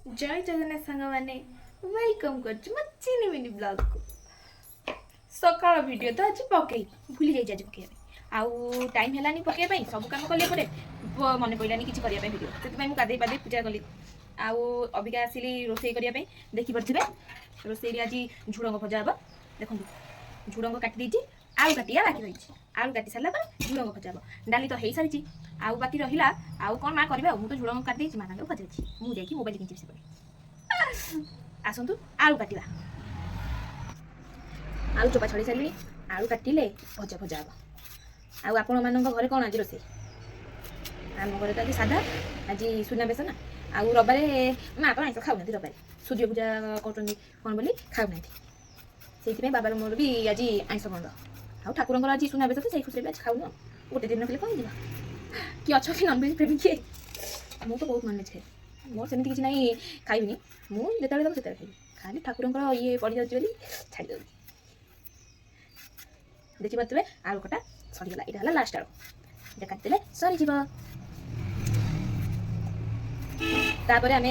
जय जगन्नाथ सांग मैंने वेलकम कर चिनी मिनी ब्लॉग को सकाल वीडियो तो आज पकई भूली जाइए आज पकड़ आउ टाइम है पकड़ सब कम कले मन पड़ानी किसी करने वीडियो से गाधे पाधे पूजा कली आउ अबिका आसिली रोसे करने देखिपे रोसे आज झुड़ंग भजा हम देखो झुड़ंग काटी आलू काटिया बाकी रही आलू काटी सारा झुड़ंग भजा हम डाली तो हो सारी आउ बाकी रहा आउ कौन माँ करेंगे मुझे झुड़ंग काटी माँ तांकर भजा मुझे मोबाइल किंची से आसतु आलू काटा आलू चोपा छड़ी सारे आलू काटिले भजा भजा हम आपण मान घरे कौन आज रोसे आम घर तो आज साधा आज सुनाबेश ना आउ रबारे माँ तो आइस खाऊना रबारे सूर्य पूजा कर कौन बोली खाऊना से बाबार मोर भी आज आइस बंद आउ ठाकुर आज सुनाबेश तो से खुशी भी आज खाऊन गोटे दिन खेले कौन कि अच्छा कि ननभेज प्रेमी किए मुझे तो बहुत ननभेज खाए मोर सेमती किसी ना खाइबी मुझे दम से खाइबी खाली ठाकुर ये पड़ जाऊँगी छाड़ी देवी देखी पारे आलू कटा सरीगला यहाँ लास्ट आलू ये काटिदेले सरीज तापर आम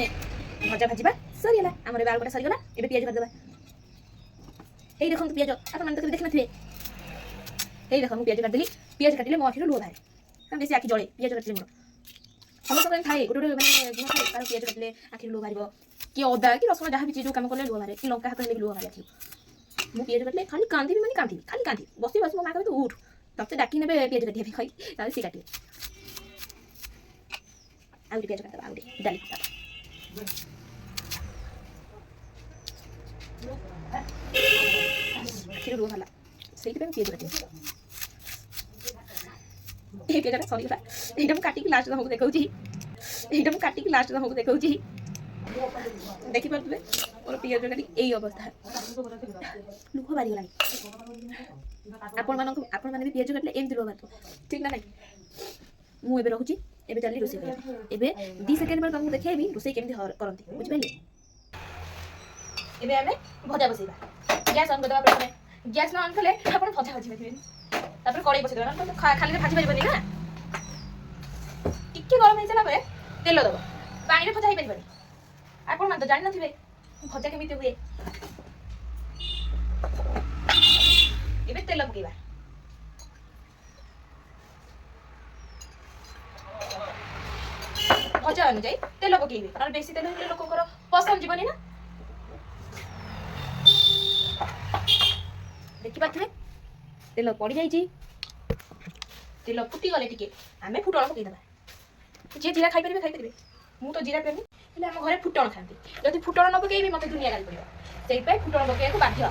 भजा भाजवा सरीगला आम आलू कटा सरीगला ये पिज करदे ये देखो पिज आप देखी थे ये देख मुझे पिज काटिदेली पिज काटिले मो आखिर लुह बाहर बेसी आखि जले पिज काटिले मोर समस्त थाए गोटे गोटे मैंने गुण थाए पिज काटिले आखिर लुह बाहर कि अदा कि रसुण जहाँ भी चीज कम कले लुह बाहर कि लंका हाथ भी लुह बाहर आखिर मुझे पिज काटिले खाली कांदी मैंने कांदी खाली कांदी बस बस मो माँ कहे तो उठ तब से डाकी ने पिज काटिया कही सी काटे आउटे पिज काटा आउटे डाली आखिर लुह बाहर से पिज काटे ये पिजटा सरीगला यहाँ काटिक लास्ट तुमको देखा यहाँ काटिक लास्ट तुमको देखा देखिपे मोर पिज काटी यही अवस्था लुह बाहरीगला आपण मैंने भी पिज काटिले एमती लुह बाहर ठीक ना नहीं मुझे रखुची एबे चली रोसे एबे 2 सेकेंड पर तुमको देखिए रोसे केमती करती बुझिपारे एबे आमे भजा बसैबा गैस ऑन करदबा प्रथमे गैस न ऑन कले आपण भजा भाजी पारिबे तापर कड़ाई बसै देबा ना खाली भाजी पारिबनी ना टिके गरम हो सारा पर तेल दब पानी भजा हो पारिबनी आपण मान तो जानि नथिबे भजा केमिति हुए एबे तेल पकेबा भजा अनुଯାयୀ तेल पकेबे कारण बेसी तेल हेले लोककर पसंद जीवनी ना देखि पाथले तेल पड़ जाइए तेल फुटी गले टिके आम फुटण पकईदे जी जीरा खाई पारे मु तो जीरा प्रेमी हेल्ले आम घर फुटण खाती जब फुटण न पकईबी मत दुनिया गाली पड़ो से फुटण पकड़ा बाध्य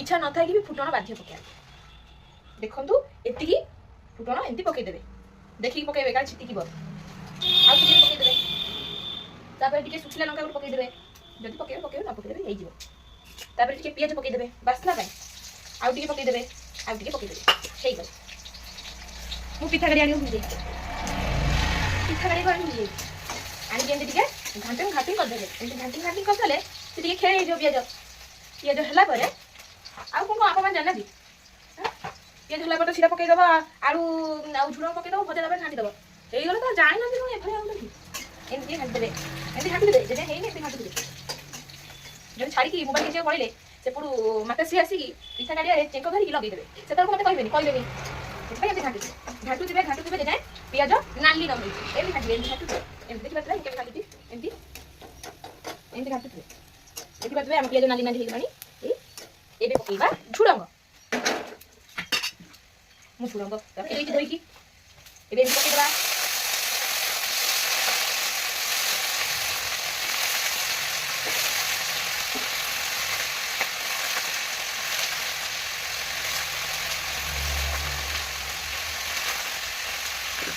इच्छा न था कि फुटण बाध्य पकड़ा देखु एति फुटण एमती पकईदे देखिए पकईबे का छिटिक पकईदे टे सुखिला लंका पकईदे जब पकईबे पकईबे न पकईदे हो टे पिज पकईदे बासना आउ टे पकईदे आउ टे पकईदे हो मु पिठा गाड़ी आनी भूल जाइए पिठा गाड़ी को आनी भूल जाइए आनी टे घाटी घाटी करदे घाटी घाटी करदेले से खेल पिज पिज है आउ कौन आप जाना पिज है सीधा पकईदब आलू आउ झुड़ पकईदब भजा दबा घाटी दब हो तो जानी ना एमती घाटी देवे एमती घाटी देवे जब है घाटी देवे जब छाड़ी मोबाइल किसी पड़े से पड़ू माताश्री आसिक पिठा गाड़ी चेक धरिकी लगेदेवे से मत कहबे घाटू थे जाए पिज नाली न मिलती एमती घाटी एमती घाटी एमती घाटी एमती एमती घाटू थे देखिए आम पिज नाली नाली होगी ये पकईबा झुड़ंग मु झुड़ंग रखी धरिकी ए पकईदे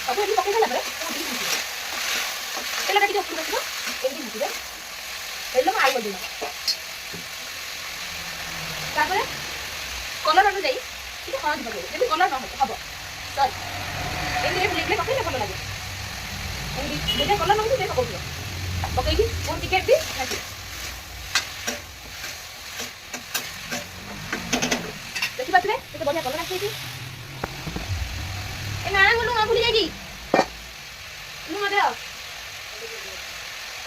अब ये पकई सारा तेल काटिक उपरू रखिए एमती घाटे तेल आलू कर कलर अनुଯାयी ठीक हलदी पकड़े जब कलर न हम सरी एमती प्लेट पकड़े भल लगे एमती जब कलर न पकाऊ पकईकी वो टिकेट भी घाटी देखी पारे ये बढ़िया कलर आसी लुण भूली जाइए लुण दे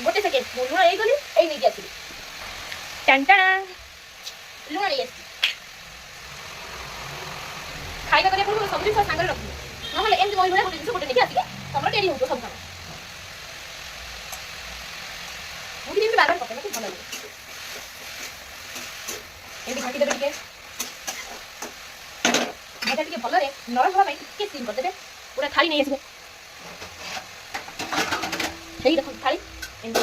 गोटे सेकेंड ନେଇକି ଆସିବି ମୁଁ ଲୁଣ ନେଇଗଲି ଏଇ ନେଇକି ଆସିବି ଟାଣ୍ଟାଣା ଲୁଣ ନେଇ ଆସିବି ଖାଇବା କରିବା ପୂର୍ବରୁ ସବୁ ଜିନିଷ ସାଙ୍ଗରେ ରଖିବି ନହେଲେ ଏମିତି ମହି ଭଳିଆ ଗୋଟେ ଜିନିଷ ଗୋଟେ ନେଇକି ଆସିକି ତମର ଡେରି ହେଉଥିବ ସବୁ କାମ ମୁଁ ବି ଏମିତି ବାରବାର ପକାଏ ମୋତେ ଭଲ ଲାଗେ ଏମିତି ଘାଣ୍ଟି ଦେବେ ଟିକେ ଭଜା ଟିକେ ଭଲରେ ନରମ ହେବା ପାଇଁ ଟିକେ ସିମ୍ କରିଦେବେ ପୁରା ଥାଳି ନେଇ ଆସିବେ ସେଇ ଦେଖନ୍ତୁ ଥାଳି ଏମିତି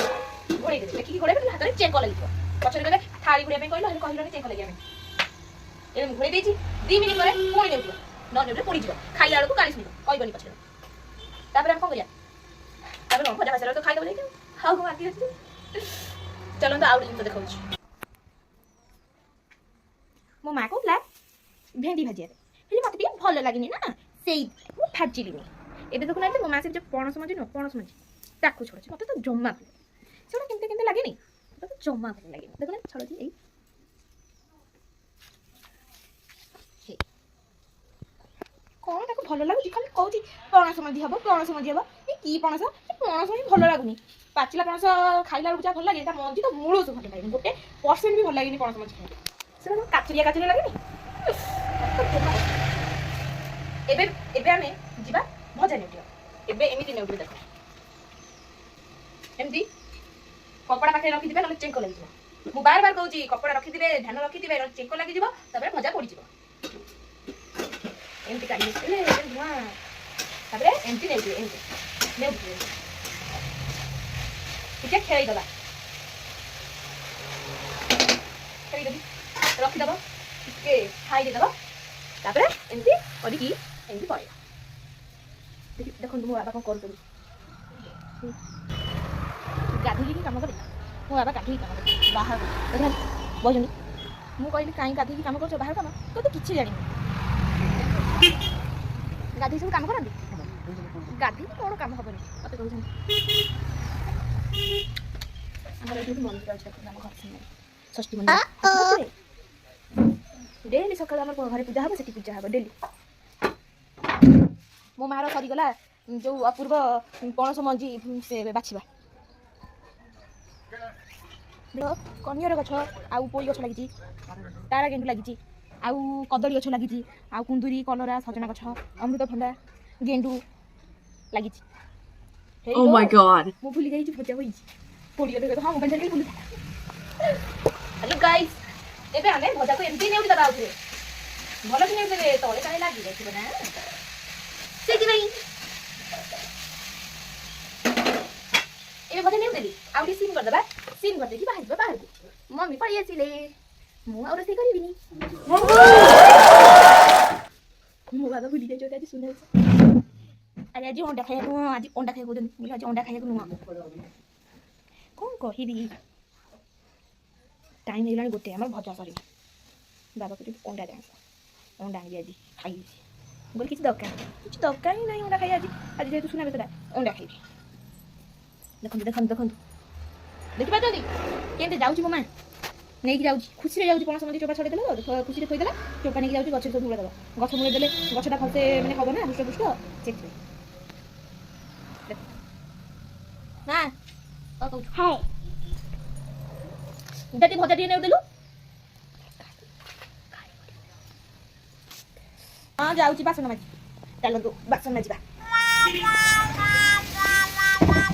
ଘୋଡ଼େଇ ଦେବେ ଦେଖିକି ଘୋଡ଼େଇବେ ହାତରେ ଚେଙ୍କ ଲାଗିଥିବ ପଛରେ କହିବେ ଥାଳି ଘୋଡ଼ିବା ପାଇଁ କହିଲ ହେଲେ କହିଲନି ଚେଙ୍କ ଲାଗିବା ପାଇଁ ଏବେ ମୁଁ ଘୋଡ଼େଇ ଦେଇଛି 2 ମିନିଟ୍ ପରେ ପୁଣି ନେଉଥିବ ନ ନେଉଥିଲେ ପୋଡ଼ିଯିବ ଖାଇଲା ବେଳକୁ ଗାଳି ଶୁଣିବ କହିବନି ପଛରେ ତାପରେ ଆମେ କ'ଣ କରିବା ତାପରେ କ'ଣ ଭଜା ଭାଷାରେ ତ ଖାଇଦେବ ଯାଇକି ଆଉ କ'ଣ ବାକି ଅଛି ଚାଲନ୍ତୁ ଆଉ ଗୋଟେ ଜିନିଷ ଦେଖାଉଛି ମୋ ମା କହୁଥିଲା ଭେଣ୍ଡି ଭାଜିବାରେ ହେଲେ ମୋତେ ଟିକେ ଭଲ ଲାଗେନି ନା ସେଇ ମୁଁ ଭାଜିଲିନି ଏବେ ଦେଖୁନାହାନ୍ତି ମୋ ମା ସେ ଯେଉଁ ପଣସ ମଞ୍ଜି ନୁହଁ ପଣସ ମଞ୍ଜି ତାକୁ ଛଡ଼ଉଛି ମୋତେ ତ ଜମା ଭଲ ସେଗୁଡ଼ା କେମିତି କେମିତି ଲାଗେନି ମୋତେ ତ ଜମା ଭଲ ଲାଗେନି ଦେଖୁନାହାନ୍ତି ଛଡ଼ଉଛି ଏଇ କ'ଣ ତାକୁ ଭଲ ଲାଗୁଛି ଖାଲି କହୁଛି ପଣସ ମଞ୍ଜି ହବ ଏ କି ପଣସ ସେ ପଣସ ହିଁ ଭଲ ଲାଗୁନି ପାଚିଲା ପଣସ ଖାଇଲା ବେଳକୁ ଯାହା ଭଲ ଲାଗେ ତା ମଞ୍ଜି ତ ମୂଳରୁ ଭଲ ଲାଗେନି 1% ବି ଭଲ ଲାଗେନି ପଣସ ମଞ୍ଜି ଖାଇଲେ ସେଟା କାଚୁରିଆ ଲାଗେନି ଏବେ ଏବେ ଆମେ ଯିବା ଭଜା ନେଉଟିବା ଏବେ ଏମିତି ନେଉଟିବେ ଦେଖ ଏମିତି କପଡ଼ା ପାଖରେ ରଖିଥିବେ ନହେଲେ ଚେଙ୍କ ଲାଗିଯିବ ମୁଁ ବାର କହୁଛି କପଡ଼ା ରଖିଥିବେ ଧ୍ୟାନ ରଖିଥିବେ ନହେଲେ ଚେଙ୍କ ଲାଗିଯିବ ତାପରେ ଭଜା ପୋଡ଼ିଯିବ ଏମିତି କାଢ଼ି ଦେଇଥିଲେ ଧୂଆଁ ତାପରେ ଏମିତି ନେଉଥିବେ ଏମିତି ନେଉଥିବେ ଟିକେ ଖେଳେଇଦେବା ଖେଳେଇଦେବି ରଖିଦେବ ଟିକେ ଖାଇ ଦେଇଦେବ ତାପରେ ଏମିତି କରିକି ଏମିତି ପଳେଇବା ଦେଖନ୍ତୁ ମୋ ବାବା କ'ଣ କରୁଛନ୍ତି ଗାଧୋଇକି କାମ କରେ ମୋ ବାବା ଗାଧୋଇକି କାମ କରେ ବାହାର ବସିଛନ୍ତି ମୁଁ କହିଲି କାହିଁ ଗାଧୋଇକି କାମ କରୁଛ ବାହାର କାମ ତ କିଛି ଜାଣିନି ଗାଧୋଇ ସବୁ କାମ କରନ୍ତି ଗାଧୋଇକି କ'ଣ କାମ ହବନି ମୋତେ କହୁଛନ୍ତି ଆମର ଏଠି ମନ୍ଦିର ଅଛି ଦେଖନ୍ତୁ ଆମ ଘର ସାମ୍ନାରେ ଷଷ୍ଠୀ ମନ୍ଦିର ଡେଲି ସକାଳୁ ଆମର ଘରେ ପୂଜା ହେବ ସେଠି ପୂଜା ହେବ ଡେଲି ମୋ ମାଆର ସରିଗଲା ଯେଉଁ ଅପୂର୍ବ ପଣସ ମଞ୍ଜି ସେ ବାଛିବା କନିଅର ଗଛ ଆଉ ପୋଇ ଗଛ ଲାଗିଛି ତାରା ଗେଣ୍ଡୁ ଲାଗିଛି ଆଉ କଦଳୀ ଗଛ ଲାଗିଛି ଆଉ କୁନ୍ଦୁରି କଲରା ସଜନା ଗଛ ଅମୃତଭଣ୍ଡା ଗେଣ୍ଡୁ ଲାଗିଛି ମୁଁ ଭୁଲି ଯାଇଛି ଭଜା ହୋଇଛି ପୋଡ଼ିଗଲେ ହଁ ମୋବାଇଲ ଧରିକି ବୁଲୁଥା ହ୍ୟାଲୋ ଗାଇସ୍ ଏବେ ଆମେ ଭଜାକୁ ଏମିତି ନେଉଟି ଦେବା ଆଉଥିରେ ଭଲ କି ନେଉଟି ଦେବେ ତଳେ କାଳେ ଲାଗି ଯାଇଥିବ ନା ସେଇଥିପାଇଁ ଏବେ ଭଜା ନେଉଦେଲି ଆଉ ଟିକେ ସିମ୍ କରିଦେବା ସିମ୍ କରିଦେଇକି ବାହାରିଯିବା ବାହାରକୁ ମମି ପଳେଇ ଆସିଲେ ମୁଁ ଆଉ ରୋଷେଇ କରିବିନି ମୋ ବାବା ଭୁଲି ଯାଇଛନ୍ତି ଆଜି ଶୁଣିବାକୁ ଆରେ ଆଜି ଅଣ୍ଡା ଖାଇବାକୁ ଆଜି ଅଣ୍ଡା ଖାଇବାକୁ କହୁଛନ୍ତି ଆଜି ଅଣ୍ଡା ଖାଇବାକୁ ନୁହଁ କ'ଣ କହିବି ଟାଇମ୍ ହେଇଗଲାଣି ଗୋଟେ ଆମର ଭଜା ସରିବ ବାବା କହୁଛନ୍ତି ଅଣ୍ଡା ଯାଆନ୍ତୁ ଅଣ୍ଡା ଆଣିବି ଆଜି ଖାଇବି ମୁଁ କହିଲି କିଛି ଦରକାର ହିଁ ନାହିଁ ଅଣ୍ଡା ଖାଇ ଆଜି ଯେହେତୁ ଶୁଣା ବେଶଟା ଅଣ୍ଡା ଖାଇବି ଦେଖନ୍ତୁ ଦେଖିପାରୁଛନ୍ତି କେମିତି ଯାଉଛି ମୋ ମା ନେଇକି ଯାଉଛି ଖୁସିରେ ଯାଉଛି ପଣସ ମଞ୍ଜି ଚୋପା ଛଡ଼େଇ ଦେଲା ଖୁସିରେ ଥୋଇଦେଲା ଚୋପା ନେଇକି ଯାଉଛି ଗଛରେ ସବୁ ମୂଳେ ଦେବ ଗଛ ମୂଳେ ଦେଲେ ଗଛଟା ଭଲସେ ମାନେ ହବ ନା ହୃଷ୍ଟପୃଷ୍ଟ ସେଥିପାଇଁ ନା କହୁଛୁ ଯଦି ଭଜା ଟିକେ ନେଉଦେଲୁ ହଁ ଯାଉଛି ବାସନ ମାଜି ଚାଲନ୍ତୁ ବାସନ ମାଜିବା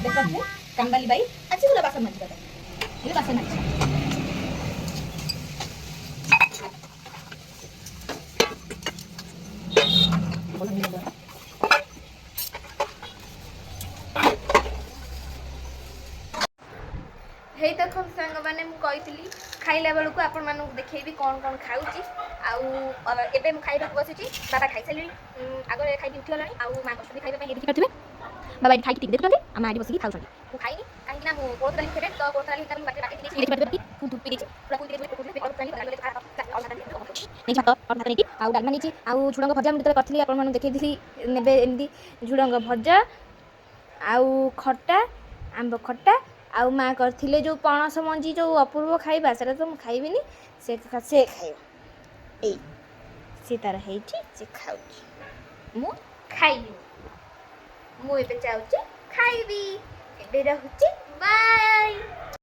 ଦେଖନ୍ତୁ କାମ୍ବାଲି ବାଇ ଆସିଗଲା ବାସନ ମାଜିବା ପାଇଁ ବାସନ ମାଜି ହେଇ ଦେଖନ୍ତୁ ସାଙ୍ଗମାନେ ମୁଁ କହିଥିଲି ଖାଇଲା ବେଳକୁ ଆପଣମାନଙ୍କୁ ଦେଖେଇବି କ'ଣ ଖାଉଛି ଆଉ ଏବେ ମୁଁ ଖାଇବାକୁ ବସିଛି ବାବା ଖାଇସାରିଲେଣି ଆଗରେ ଖାଇକି ଉଠିଗଲାଣି ଆଉ ମା ବସିକି ଖାଇବା ପାଇଁ ଦେଖିପାରୁଥିବେ ବାବା ଏଠି ଖାଇକି ଟିକେ ଦେଖୁଛନ୍ତି ଆମ ଆଜି ବସିକି ଖାଉଛନ୍ତି ମୁଁ ଖାଇନି କାହିଁକିନା ମୁଁ କୋଳଥ ଡାଲି ଫେଭରେଟ୍ ତ କୋଳଥ ଡାଲି ମୁଁ ବାଟିକି ଦେଇଛି ଦେଖିପାରୁଥିବେ ମୁଁ ଧୁପି ଦେଇଛି ପୁରା କୁଇ ଦେଇଛି ନେଇଛି ଆଉ ଡାଲମା ନେଇଛି ଆଉ ଝୁଡ଼ଙ୍ଗ ଭଜା ମୁଁ ଯେତେବେଳେ କରିଥିଲି ଆପଣମାନଙ୍କୁ ଦେଖେଇଥିଲି ନେବେ ଏମିତି ଝୁଡ଼ଙ୍ଗ ଭଜା ଆଉ ଖଟା ଆମ୍ବ ଖଟା ଆଉ ମା କରିଥିଲେ ଯେଉଁ ପଣସ ମଞ୍ଜି ଯେଉଁ ଅପୂର୍ବ ଖାଇବା ସେଟା ତ ମୁଁ ଖାଇବିନି ସେ ଖାଇବ ଏଇ ସେ ତାର ହେଇଛି ସେ ଖାଉଛି ମୁଁ ଖାଇବିନି ମୁଁ ଏବେ ଯାଉଛି ଖାଇବି ଏବେ ରହୁଛି ବାଏ।